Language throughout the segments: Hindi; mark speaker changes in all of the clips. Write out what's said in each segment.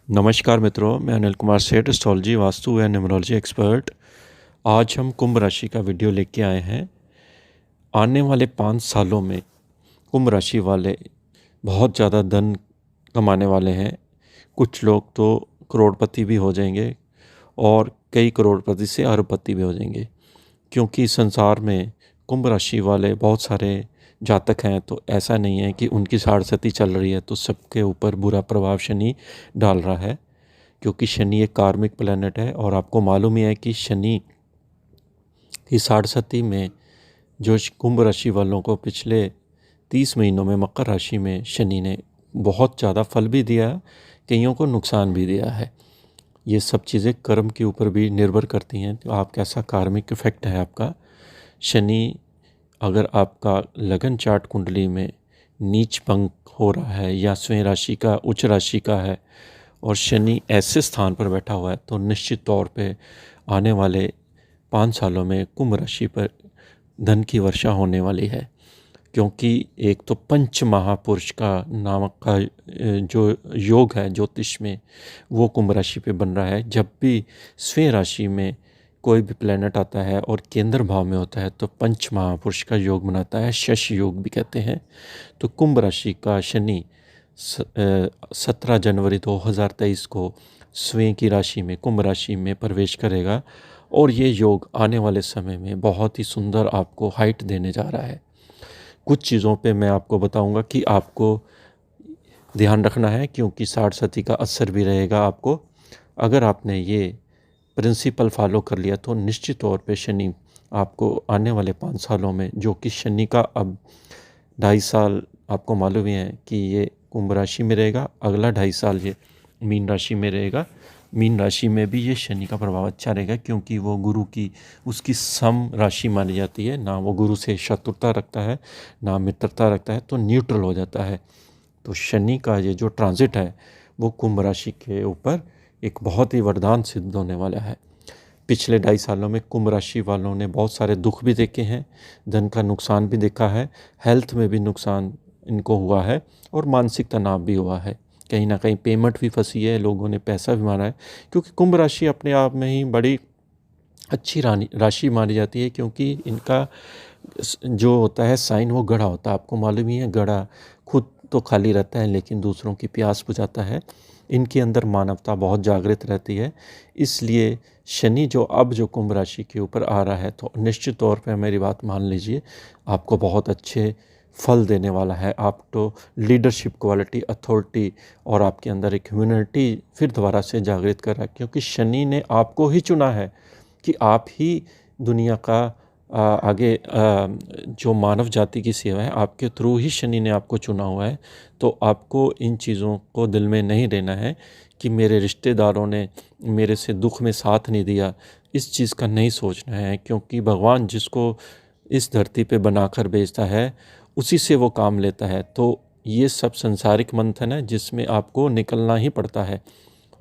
Speaker 1: नमस्कार मित्रों, मैं अनिल कुमार सेठ, एस्ट्रोलॉजी, वास्तु व न्यूमरोलॉजी एक्सपर्ट। आज हम कुंभ राशि का वीडियो लेके आए हैं। आने वाले 5 सालों में कुंभ राशि वाले बहुत ज़्यादा धन कमाने वाले हैं। कुछ लोग तो करोड़पति भी हो जाएंगे और कई करोड़पति से अरबपति भी हो जाएंगे, क्योंकि संसार में कुंभ राशि वाले बहुत सारे जातक हैं। तो ऐसा नहीं है कि उनकी साढ़े चल रही है तो सबके ऊपर बुरा प्रभाव शनि डाल रहा है, क्योंकि शनि एक कार्मिक प्लैनेट है। और आपको मालूम ही है कि शनि की साढ़े में जो कुंभ राशि वालों को पिछले 30 महीनों में मकर राशि में शनि ने बहुत ज़्यादा फल भी दिया, कईयों को नुकसान भी दिया है। ये सब चीज़ें कर्म के ऊपर भी निर्भर करती हैं, तो आप कैसा कार्मिक इफेक्ट है आपका। शनि अगर आपका लगन चार्ट कुंडली में नीच भंग हो रहा है या स्वयं राशि का उच्च राशि का है और शनि ऐसे स्थान पर बैठा हुआ है, तो निश्चित तौर पे आने वाले 5 सालों में कुंभ राशि पर धन की वर्षा होने वाली है। क्योंकि एक तो पंच महापुरुष का नामक का जो योग है ज्योतिष में, वो कुंभ राशि पे बन रहा है। जब भी स्वयं राशि में कोई भी प्लेनेट आता है और केंद्र भाव में होता है तो पंच महापुरुष का योग बनाता है, शश योग भी कहते हैं। तो कुंभ राशि का शनि 17 जनवरी 2023 को स्वयं की राशि में कुंभ राशि में प्रवेश करेगा और ये योग आने वाले समय में बहुत ही सुंदर आपको हाइट देने जा रहा है। कुछ चीज़ों पे मैं आपको बताऊंगा कि आपको ध्यान रखना है, क्योंकि साढ़े का असर भी रहेगा आपको। अगर आपने ये प्रिंसिपल फॉलो कर लिया तो निश्चित तौर पे शनि आपको आने वाले 5 सालों में, जो कि शनि का अब 2.5 साल आपको मालूम ही है कि ये कुंभ राशि में रहेगा, अगला 2.5 साल ये मीन राशि में रहेगा। मीन राशि में भी ये शनि का प्रभाव अच्छा रहेगा, क्योंकि वो गुरु की उसकी सम राशि मानी जाती है। ना वो गुरु से शत्रुता रखता है ना मित्रता रखता है, तो न्यूट्रल हो जाता है। तो शनि का ये जो ट्रांजिट है वो कुंभ राशि के ऊपर एक बहुत ही वरदान सिद्ध होने वाला है। पिछले 2.5 सालों में कुंभ राशि वालों ने बहुत सारे दुख भी देखे हैं, धन का नुकसान भी देखा है, हेल्थ में भी नुकसान इनको हुआ है और मानसिक तनाव भी हुआ है। कहीं ना कहीं पेमेंट भी फंसी है, लोगों ने पैसा भी मारा है, क्योंकि कुंभ राशि अपने आप में ही बड़ी अच्छी राशि मानी जाती है। क्योंकि इनका जो होता है साइन, वो गड़ा होता है। आपको मालूम ही है, गड़ा खुद तो खाली रहता है लेकिन दूसरों की प्यास बुझाता है। इनके अंदर मानवता बहुत जागृत रहती है। इसलिए शनि जो कुंभ राशि के ऊपर आ रहा है, तो निश्चित तौर पे मेरी बात मान लीजिए, आपको बहुत अच्छे फल देने वाला है। आप तो लीडरशिप क्वालिटी, अथॉरिटी और आपके अंदर एक ह्यूमैनिटी फिर दोबारा से जागृत कर रहा है, क्योंकि शनि ने आपको ही चुना है कि आप ही दुनिया का आगे जो मानव जाति की सेवा है, आपके थ्रू ही शनि ने आपको चुना हुआ है। तो आपको इन चीज़ों को दिल में नहीं देना है कि मेरे रिश्तेदारों ने मेरे से दुख में साथ नहीं दिया। इस चीज़ का नहीं सोचना है, क्योंकि भगवान जिसको इस धरती पे बनाकर भेजता है उसी से वो काम लेता है। तो ये सब संसारिक मंथन है जिसमें आपको निकलना ही पड़ता है।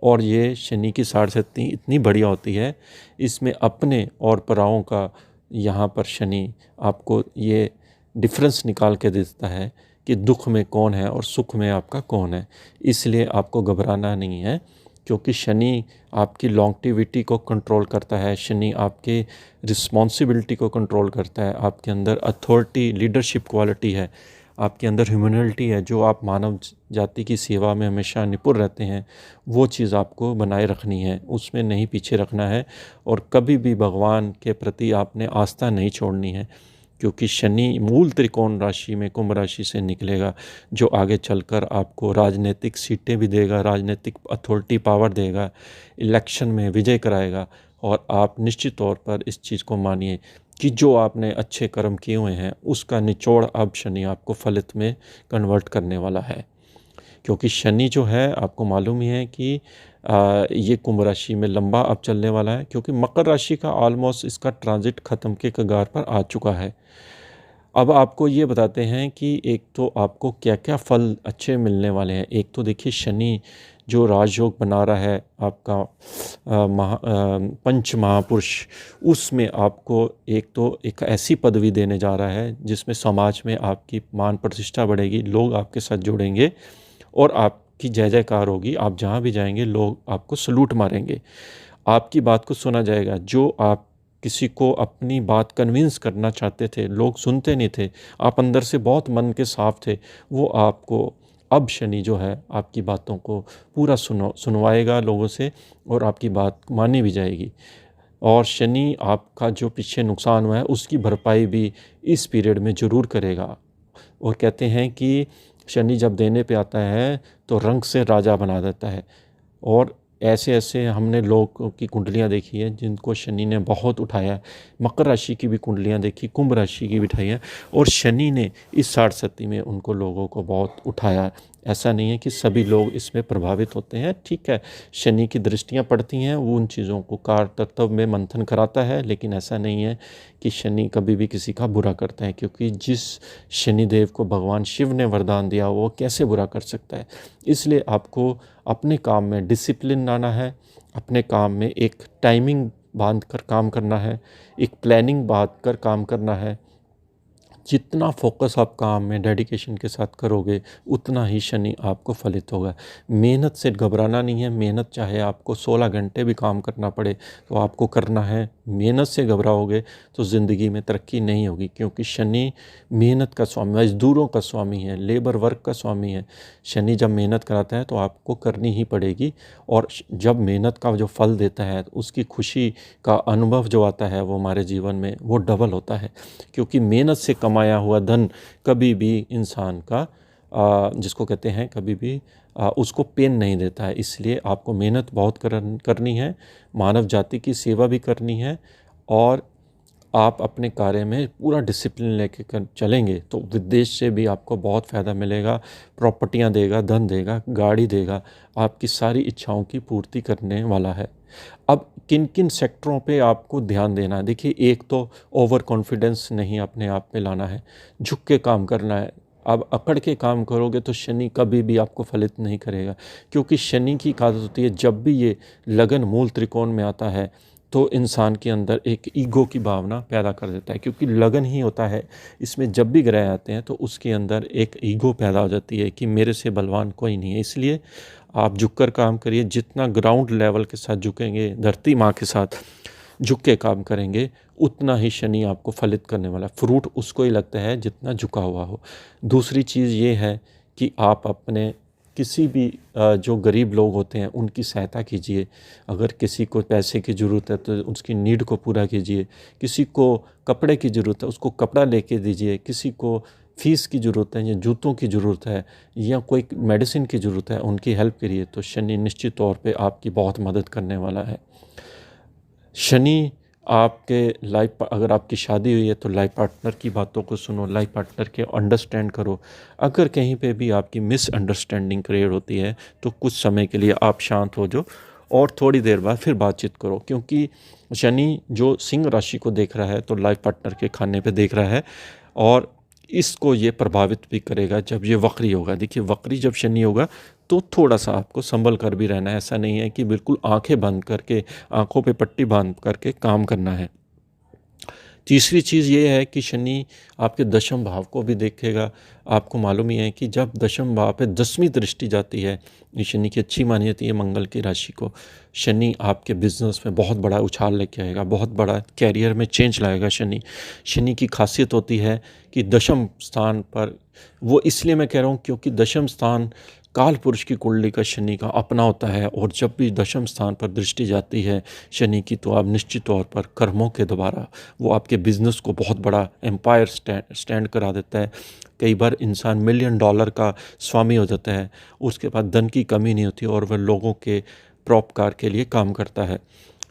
Speaker 1: और ये शनि की साढ़े इतनी बढ़िया होती है, इसमें अपने और पराओं का यहाँ पर शनि आपको ये डिफरेंस निकाल के देता है कि दुख में कौन है और सुख में आपका कौन है। इसलिए आपको घबराना नहीं है, क्योंकि शनि आपकी लॉन्गटिविटी को कंट्रोल करता है, शनि आपके रिस्पॉन्सिबिलिटी को कंट्रोल करता है, आपके अंदर अथॉरिटी, लीडरशिप क्वालिटी है, आपके अंदर ह्यूमैनिटी है, जो आप मानव जाति की सेवा में हमेशा निपुण रहते हैं, वो चीज़ आपको बनाए रखनी है, उसमें नहीं पीछे रखना है। और कभी भी भगवान के प्रति आपने आस्था नहीं छोड़नी है, क्योंकि शनि मूल त्रिकोण राशि में कुंभ राशि से निकलेगा, जो आगे चलकर आपको राजनीतिक सीटें भी देगा, राजनीतिक अथॉरिटी पावर देगा, इलेक्शन में विजय कराएगा। और आप निश्चित तौर पर इस चीज़ को मानिए कि जो आपने अच्छे कर्म किए हुए हैं उसका निचोड़ अब शनि आपको फलित में कन्वर्ट करने वाला है। क्योंकि शनि जो है, आपको मालूम ही है कि ये कुंभ राशि में लंबा अब चलने वाला है, क्योंकि मकर राशि का ऑलमोस्ट इसका ट्रांजिट ख़त्म के कगार पर आ चुका है। अब आपको ये बताते हैं कि एक तो आपको क्या क्या फल अच्छे मिलने वाले हैं। एक तो देखिए, शनि जो राजयोग बना रहा है आपका पंच महापुरुष, उसमें आपको एक तो एक ऐसी पदवी देने जा रहा है जिसमें समाज में आपकी मान प्रतिष्ठा बढ़ेगी, लोग आपके साथ जुड़ेंगे और आप आपकी जय जयकार होगी, आप जहाँ भी जाएंगे लोग आपको सलूट मारेंगे, आपकी बात को सुना जाएगा। जो आप किसी को अपनी बात कन्विंस करना चाहते थे, लोग सुनते नहीं थे, आप अंदर से बहुत मन के साफ थे, वो आपको अब शनि जो है आपकी बातों को पूरा सुनवाएगा लोगों से, और आपकी बात मानी भी जाएगी। और शनि आपका जो पीछे नुकसान हुआ है उसकी भरपाई भी इस पीरियड में ज़रूर करेगा। और कहते हैं कि शनि जब देने पे आता है तो रंग से राजा बना देता है। और ऐसे ऐसे हमने लोगों की कुंडलियाँ देखी है जिनको शनि ने बहुत उठाया है। मकर राशि की भी कुंडलियाँ देखी, कुंभ राशि की भी उठाई है, और शनि ने इस 60 में उनको लोगों को बहुत उठाया है। ऐसा नहीं है कि सभी लोग इसमें प्रभावित होते हैं, ठीक है, शनि की दृष्टियाँ पड़ती हैं, वो उन चीज़ों को कार तत्व में मंथन कराता है, लेकिन ऐसा नहीं है कि शनि कभी भी किसी का बुरा करता है, क्योंकि जिस शनिदेव को भगवान शिव ने वरदान दिया वो कैसे बुरा कर सकता है। इसलिए आपको अपने काम में डिसिप्लिन लाना है, अपने काम में एक टाइमिंग बांध कर काम करना है, एक प्लानिंग बांध कर काम करना है। जितना फोकस आप काम में डेडिकेशन के साथ करोगे उतना ही शनि आपको फलित होगा। मेहनत से घबराना नहीं है, मेहनत चाहे आपको 16 घंटे भी काम करना पड़े तो आपको करना है। मेहनत से घबराओगे तो ज़िंदगी में तरक्की नहीं होगी, क्योंकि शनि मेहनत का स्वामी, मजदूरों का स्वामी है, लेबर वर्क का स्वामी है। शनि जब मेहनत कराता है तो आपको करनी ही पड़ेगी, और जब मेहनत का जो फल देता है उसकी खुशी का अनुभव जो आता है वो हमारे जीवन में वो डबल होता है। क्योंकि मेहनत से कमाया हुआ धन कभी भी इंसान का जिसको कहते हैं कभी भी उसको पेन नहीं देता है। इसलिए आपको मेहनत बहुत करनी है, मानव जाति की सेवा भी करनी है, और आप अपने कार्य में पूरा डिसिप्लिन लेके चलेंगे तो विदेश से भी आपको बहुत फ़ायदा मिलेगा। प्रॉपर्टियां देगा, धन देगा, गाड़ी देगा, आपकी सारी इच्छाओं की पूर्ति करने वाला है। अब किन किन सेक्टरों पे आपको ध्यान देना है? देखिए, एक तो ओवर कॉन्फिडेंस नहीं अपने आप पे लाना है, झुक के काम करना है। अब अकड़ के काम करोगे तो शनि कभी भी आपको फलित नहीं करेगा, क्योंकि शनि की आदत होती है जब भी ये लगन मूल त्रिकोण में आता है तो इंसान के अंदर एक ईगो की भावना पैदा कर देता है, क्योंकि लगन ही होता है इसमें। जब भी ग्रह आते हैं तो उसके अंदर एक ईगो पैदा हो जाती है कि मेरे से बलवान कोई नहीं है। इसलिए आप झुककर काम करिए, जितना ग्राउंड लेवल के साथ झुकेंगे, धरती माँ के साथ झुक के काम करेंगे, उतना ही शनि आपको फलित करने वाला। फ्रूट उसको ही लगता है जितना झुका हुआ हो। दूसरी चीज़ ये है कि आप अपने किसी भी जो गरीब लोग होते हैं उनकी सहायता कीजिए। अगर किसी को पैसे की ज़रूरत है तो उसकी नीड को पूरा कीजिए। किसी को कपड़े की ज़रूरत है उसको कपड़ा लेके दीजिए। किसी को फ़ीस की ज़रूरत है या जूतों की ज़रूरत है या कोई मेडिसिन की ज़रूरत है, उनकी हेल्प करिए, तो शनि निश्चित तौर पे आपकी बहुत मदद करने वाला है। शनि आपके लाइफ, अगर आपकी शादी हुई है तो लाइफ पार्टनर की बातों को सुनो, लाइफ पार्टनर के अंडरस्टैंड करो। अगर कहीं पे भी आपकी मिसअंडरस्टैंडिंग क्रिएट होती है तो कुछ समय के लिए आप शांत हो जाओ और थोड़ी देर बाद फिर बातचीत करो, क्योंकि शनि जो सिंह राशि को देख रहा है तो लाइफ पार्टनर के खाने पे देख रहा है, और इसको ये प्रभावित भी करेगा जब ये वक्री होगा। देखिए, वक्री जब शनि होगा तो थोड़ा सा आपको संभल कर भी रहना है। ऐसा नहीं है कि बिल्कुल आंखें बंद करके, आंखों पे पट्टी बांध करके काम करना है। तीसरी चीज़ ये है कि शनि आपके दशम भाव को भी देखेगा। आपको मालूम ही है कि जब दशम भाव पे 10वीं दृष्टि जाती है, ये शनि की अच्छी मानी जाती है मंगल की राशि को। शनि आपके बिजनेस में बहुत बड़ा उछाल लेके आएगा, बहुत बड़ा कैरियर में चेंज लाएगा। शनि शनि की खासियत होती है कि दशम स्थान पर, वो इसलिए मैं कह रहा हूँ क्योंकि दशम स्थान काल पुरुष की कुंडली का शनि का अपना होता है, और जब भी दशम स्थान पर दृष्टि जाती है शनि की तो आप निश्चित तौर पर कर्मों के द्वारा वो आपके बिजनेस को बहुत बड़ा एम्पायर स्टैंड करा देता है। कई बार इंसान $1 मिलियन का स्वामी हो जाता है, उसके बाद धन की कमी नहीं होती और वह लोगों के परोपकार के लिए काम करता है।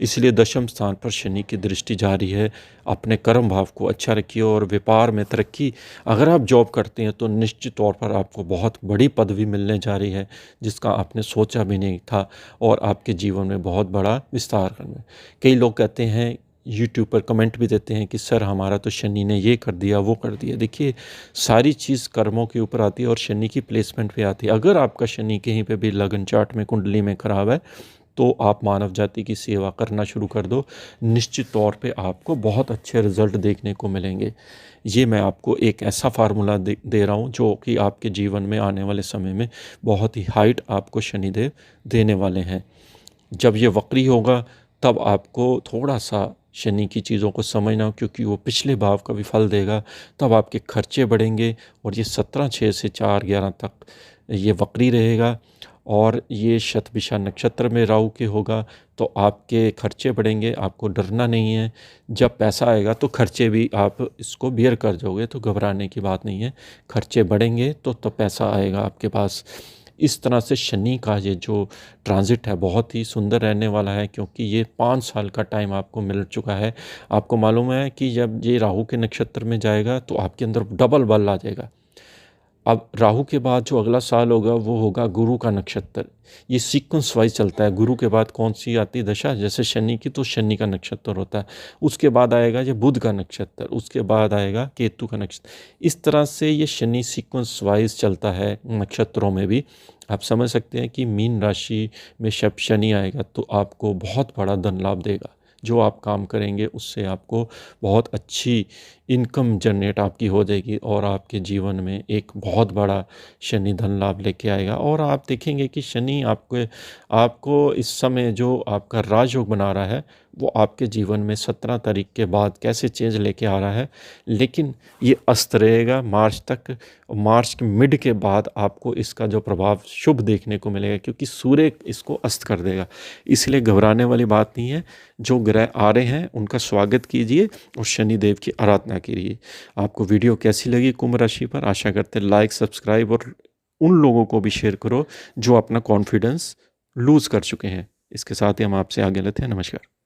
Speaker 1: इसलिए दशम स्थान पर शनि की दृष्टि जा रही है। अपने कर्म भाव को अच्छा रखिए और व्यापार में तरक्की, अगर आप जॉब करते हैं तो निश्चित तौर पर आपको बहुत बड़ी पदवी मिलने जा रही है जिसका आपने सोचा भी नहीं था, और आपके जीवन में बहुत बड़ा विस्तार करना। कई लोग कहते हैं, यूट्यूब पर कमेंट भी देते हैं कि सर हमारा तो शनि ने ये कर दिया, वो कर दिया। देखिए, सारी चीज़ कर्मों के ऊपर आती है और शनि की प्लेसमेंट पे आती है। अगर आपका शनि कहीं पे भी लगन चार्ट में, कुंडली में खराब है तो आप मानव जाति की सेवा करना शुरू कर दो, निश्चित तौर पे आपको बहुत अच्छे रिजल्ट देखने को मिलेंगे। ये मैं आपको एक ऐसा फार्मूला दे रहा हूँ जो कि आपके जीवन में आने वाले समय में बहुत ही हाइट आपको शनिदेव देने वाले हैं। जब ये वक्री होगा तब आपको थोड़ा सा शनि की चीज़ों को समझना, क्योंकि वो पिछले भाव का भी फल देगा। तब आपके खर्चे बढ़ेंगे और ये 17/6 से 4/11 तक ये वक्री रहेगा और ये शतभिषा नक्षत्र में राहु के होगा, तो आपके खर्चे बढ़ेंगे। आपको डरना नहीं है, जब पैसा आएगा तो खर्चे भी आप इसको बियर कर जाओगे, तो घबराने की बात नहीं है। खर्चे बढ़ेंगे तो पैसा आएगा आपके पास। इस तरह से शनि का ये जो ट्रांजिट है बहुत ही सुंदर रहने वाला है, क्योंकि ये 5 साल का टाइम आपको मिल चुका है। आपको मालूम है कि जब ये राहु के नक्षत्र में जाएगा तो आपके अंदर डबल बल आ जाएगा। अब राहु के बाद जो अगला साल होगा वो होगा गुरु का नक्षत्र। ये सीक्वेंस वाइज चलता है, गुरु के बाद कौन सी आती है दशा, जैसे शनि की, तो शनि का नक्षत्र होता है। उसके बाद आएगा ये बुध का नक्षत्र, उसके बाद आएगा केतु का नक्षत्र। इस तरह से ये शनि सीक्वेंस वाइज चलता है नक्षत्रों में भी। आप समझ सकते हैं कि मीन राशि में जब शनि आएगा तो आपको बहुत बड़ा धन लाभ देगा। जो आप काम करेंगे उससे आपको बहुत अच्छी इनकम जनरेट आपकी हो जाएगी और आपके जीवन में एक बहुत बड़ा शनि धन लाभ लेके आएगा। और आप देखेंगे कि शनि आपको इस समय जो आपका राजयोग बना रहा है वो आपके जीवन में 17 तारीख के बाद कैसे चेंज लेके आ रहा है, लेकिन ये अस्त रहेगा मार्च तक। मार्च के मिड के बाद आपको इसका जो प्रभाव शुभ देखने को मिलेगा, क्योंकि सूर्य इसको अस्त कर देगा। इसलिए घबराने वाली बात नहीं है। जो ग्रह आ रहे हैं उनका स्वागत कीजिए और शनिदेव की आराधना कीजिए। आपको वीडियो कैसी लगी कुंभ राशि पर, आशा करते हैं लाइक, सब्सक्राइब और उन लोगों को भी शेयर करो जो अपना कॉन्फिडेंस लूज़ कर चुके हैं। इसके साथ ही हम आपसे आगे लेते हैं। नमस्कार।